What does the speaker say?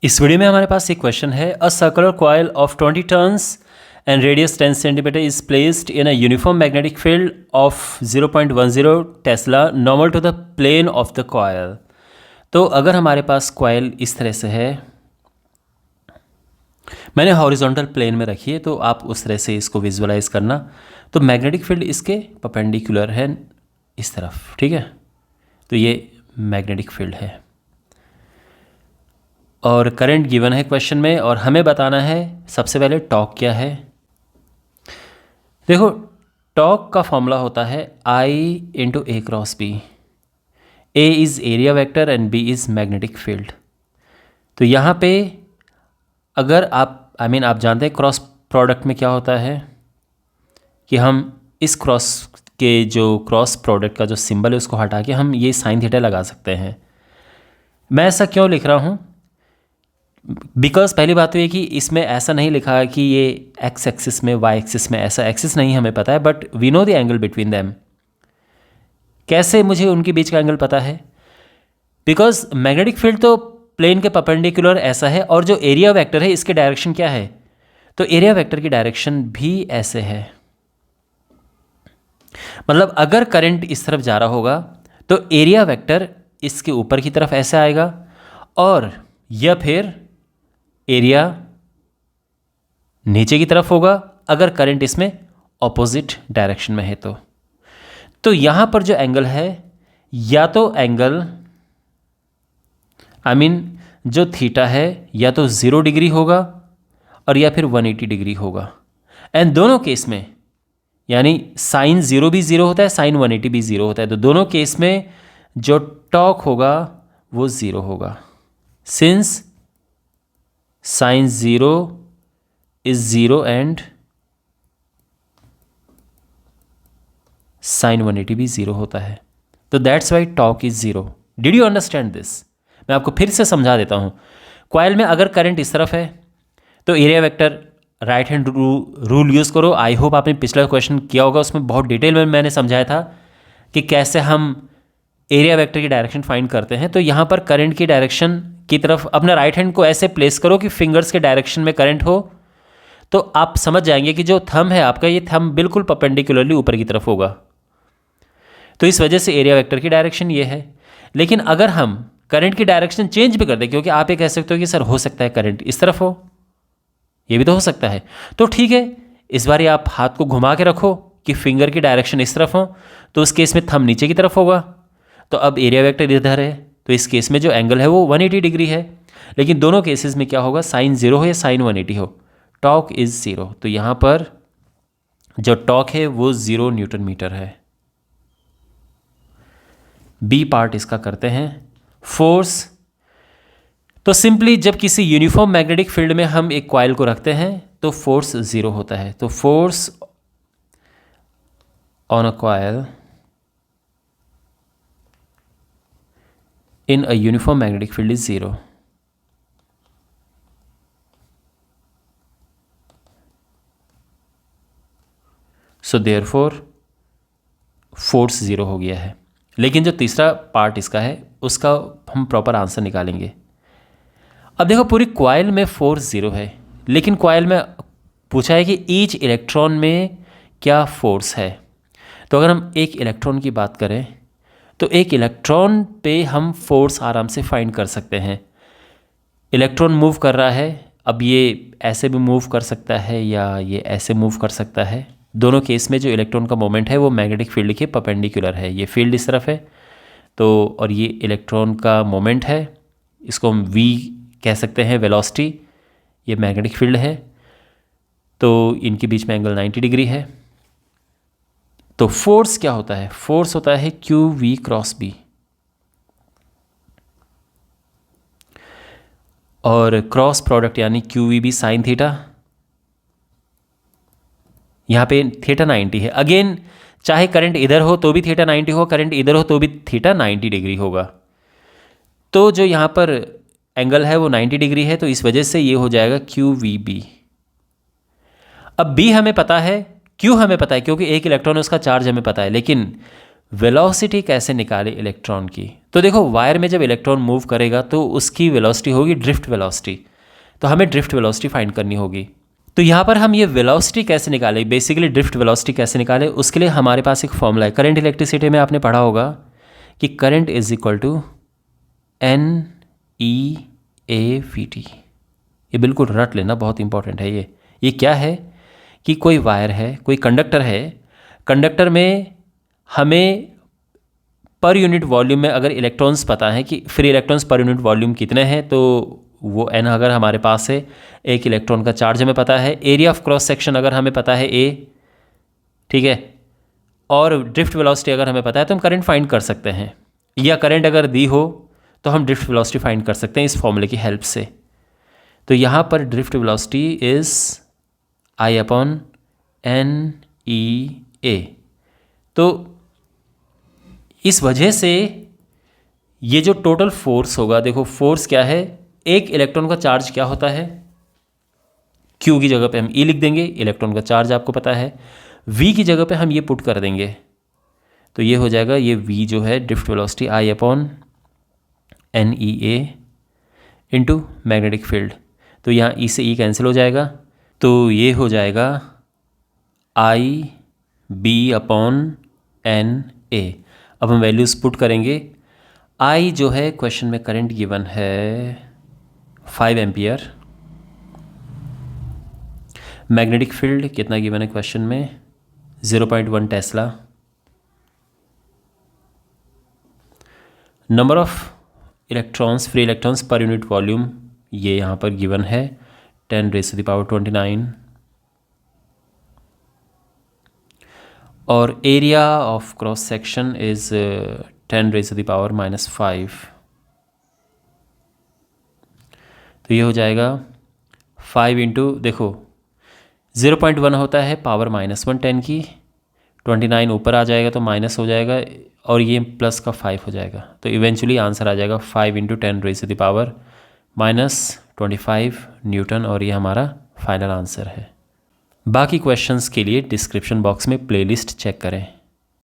इस वीडियो में हमारे पास एक क्वेश्चन है। A circular coil of 20 turns and radius 10 centimetre is placed in a uniform magnetic field of 0.10 tesla normal to the plane of the coil. तो अगर हमारे पास coil इस तरह से है, मैंने हॉरिजॉन्टल प्लेन में रखी है, तो आप उस तरह से इसको विजुअलाइज करना। तो मैग्नेटिक फील्ड इसके परपेंडिकुलर है इस तरफ, ठीक है। तो ये मैग्नेटिक फील्ड है और करंट गिवन है क्वेश्चन में, और हमें बताना है सबसे पहले टॉर्क क्या है। देखो, टॉर्क का फॉर्मूला होता है I into A cross B. A is area vector and B is magnetic field. तो यहाँ पे अगर आप आप जानते हैं क्रॉस प्रोडक्ट में क्या होता है कि हम इस क्रॉस के जो क्रॉस प्रोडक्ट का जो सिंबल है उसको हटा के हम ये साइन थीटा लगा सकते हैं। मैं ऐसा क्यों लिख रहा हूँ? बिकॉज पहली बात तो ये कि इसमें ऐसा नहीं लिखा है कि ये एक्स एक्सिस में वाई एक्सिस में, ऐसा एक्सिस नहीं हमें पता है, but we know the angle between them. कैसे मुझे उनके बीच का एंगल पता है? बिकॉज मैग्नेटिक फील्ड तो प्लेन के परपेंडिकुलर ऐसा है, और जो एरिया वेक्टर है इसके डायरेक्शन क्या है? तो एरिया वेक्टर की डायरेक्शन भी ऐसे है। मतलब अगर करंट इस तरफ जा रहा होगा तो एरिया वेक्टर इसके ऊपर की तरफ ऐसे आएगा, और या फिर एरिया नीचे की तरफ होगा अगर करंट इसमें ऑपोजिट डायरेक्शन में है। तो यहां पर जो एंगल है, या तो एंगल जो थीटा है या तो 0 डिग्री होगा और या फिर 180 डिग्री होगा। एंड दोनों केस में, यानी साइन 0 भी 0 होता है, साइन 180 भी 0 होता है, तो दोनों केस में जो टॉर्क होगा वो 0 होगा, since sine 0 is 0 and sine 180 भी 0 होता है। तो that's why torque is 0। Did you understand this? मैं आपको फिर से समझा देता हूँ। कॉइल में अगर करंट इस तरफ है तो area vector right hand rule use करो। आई होप आपने पिछला क्वेश्चन किया होगा, उसमें बहुत डिटेल में मैंने समझाया था कि कैसे हम एरिया वेक्टर की डायरेक्शन फाइंड करते हैं। तो यहाँ पर करंट की डायरेक्शन की तरफ अपना राइट हैंड को ऐसे प्लेस करो कि फिंगर्स के डायरेक्शन में करंट हो, तो आप समझ जाएंगे कि जो थंब है आपका, ये थंब बिल्कुल परपेंडिकुलरली ऊपर की तरफ होगा। तो इस वजह से एरिया वेक्टर की डायरेक्शन ये है। लेकिन अगर हम करंट की डायरेक्शन चेंज भी कर दें, क्योंकि आप ये कह सकते हो कि सर हो सकता है करंट इस तरफ हो, ये भी तो हो सकता है, तो ठीक है, इस बार आप हाथ को घुमा के रखो कि फिंगर की डायरेक्शन इस तरफ हो, तो उस केस में थंब नीचे की तरफ होगा। तो अब एरिया वेक्टर इधर है, तो इस केस में जो एंगल है वो 180 डिग्री है। लेकिन दोनों केसेस में क्या होगा, साइन 0 हो या साइन 180 हो, टॉर्क इज 0। तो यहाँ पर जो टॉर्क है वो 0 न्यूटन मीटर है। बी पार्ट इसका करते हैं। फोर्स, तो सिंपली जब किसी यूनिफॉर्म मैग्नेटिक फील्ड में हम एक कॉइल को रखते हैं तो फोर्स 0 होता है। तो force on a coil in a uniform magnetic field is 0. So therefore force 0 हो गया है। लेकिन जो तीसरा पार्ट इसका है उसका हम प्रॉपर आंसर निकालेंगे। अब देखो, पूरी कॉइल में फोर्स 0 है, लेकिन कॉइल में पूछा है कि ईच इलेक्ट्रॉन में क्या फोर्स है। तो अगर हम एक इलेक्ट्रॉन की बात करें तो एक इलेक्ट्रॉन पे हम फोर्स आराम से फाइंड कर सकते हैं। इलेक्ट्रॉन मूव कर रहा है, अब ये ऐसे भी मूव कर सकता है या ये ऐसे मूव कर सकता है। दोनों केस में जो इलेक्ट्रॉन का मोमेंट है वो मैग्नेटिक फील्ड के परपेंडिकुलर है। ये फील्ड इस तरफ है तो, और ये इलेक्ट्रॉन का मोमेंट है, इसको हम v कह सकते हैं, वेलोसिटी। ये मैग्नेटिक फील्ड है, तो इनके बीच में एंगल 90 डिग्री है। तो फोर्स क्या होता है? फोर्स होता है क्यू वी क्रॉस बी, और क्रॉस प्रोडक्ट यानी Q V B sine theta. यहाँ पे थीटा 90 है। अगेन, चाहे करंट इधर हो तो भी थीटा 90 हो, करंट इधर हो तो भी थीटा 90 डिग्री होगा। तो जो यहाँ पर एंगल है वो 90 डिग्री है, तो इस वजह से ये हो जाएगा क्यू वी बी। अब बी हमें पता है, क्यों हमें पता है? क्योंकि एक इलेक्ट्रॉन उसका चार्ज हमें पता है, लेकिन वेलोसिटी कैसे निकाले इलेक्ट्रॉन की। तो देखो वायर में जब इलेक्ट्रॉन मूव करेगा तो उसकी वेलोसिटी होगी ड्रिफ्ट वेलोसिटी, तो हमें ड्रिफ्ट वेलोसिटी फाइंड करनी होगी। तो यहाँ पर हम ये वेलोसिटी कैसे निकालें, बेसिकली ड्रिफ्ट वेलोसिटी कैसे निकालें, उसके लिए हमारे पास एक फॉर्मूला है। करंट इलेक्ट्रिसिटी में आपने पढ़ा होगा कि current is equal to NEAVT। ये बिल्कुल रट लेना, बहुत इंपॉर्टेंट है ये क्या है कि कोई वायर है, कोई कंडक्टर है, कंडक्टर में हमें पर यूनिट वॉल्यूम में अगर इलेक्ट्रॉन्स पता है कि free electrons per unit volume कितने हैं, तो वो n अगर हमारे पास है, एक इलेक्ट्रॉन का चार्ज हमें पता है, एरिया ऑफ क्रॉस सेक्शन अगर हमें पता है A, ठीक है, और ड्रिफ्ट वेलोसिटी अगर हमें पता है तो हम करंट फाइंड कर सकते हैं, या करंट अगर दी हो तो हम ड्रिफ्ट वेलोसिटी फाइंड कर सकते हैं इस फॉर्मूले की हेल्प से। तो यहाँ पर ड्रिफ्ट वेलोसिटी इज़ I/NEA। तो इस वजह से ये जो टोटल फोर्स होगा, देखो फोर्स क्या है, एक इलेक्ट्रॉन का चार्ज क्या होता है, Q की जगह पे हम E लिख देंगे, इलेक्ट्रॉन का चार्ज आपको पता है, V की जगह पे हम ये पुट कर देंगे, तो ये हो जाएगा, ये V जो है drift velocity I/NEA into magnetic field. तो यहाँ E से E कैंसिल हो जाएगा, तो ये हो जाएगा IB/NA। अब हम वैल्यूज़ पुट करेंगे। I जो है क्वेश्चन में करंट गिवन है 5 एम्पियर, मैग्नेटिक फील्ड कितना गिवन है क्वेश्चन में 0.1 Tesla, number of electrons, free electrons per unit volume ये यहाँ पर गिवन है 10⁻²9, और area of cross section is 10⁻⁻5। तो ये हो जाएगा 5 इंटू, देखो 0.1 होता है पावर -1 10 की, 29 ऊपर आ जाएगा तो माइनस हो जाएगा, और ये प्लस का 5 हो जाएगा, तो इवेंचुअली आंसर आ जाएगा 5 इंटू 10⁻⁻25 न्यूटन, और ये हमारा फाइनल आंसर है। बाकी क्वेश्चंस के लिए डिस्क्रिप्शन बॉक्स में प्लेलिस्ट चेक करें।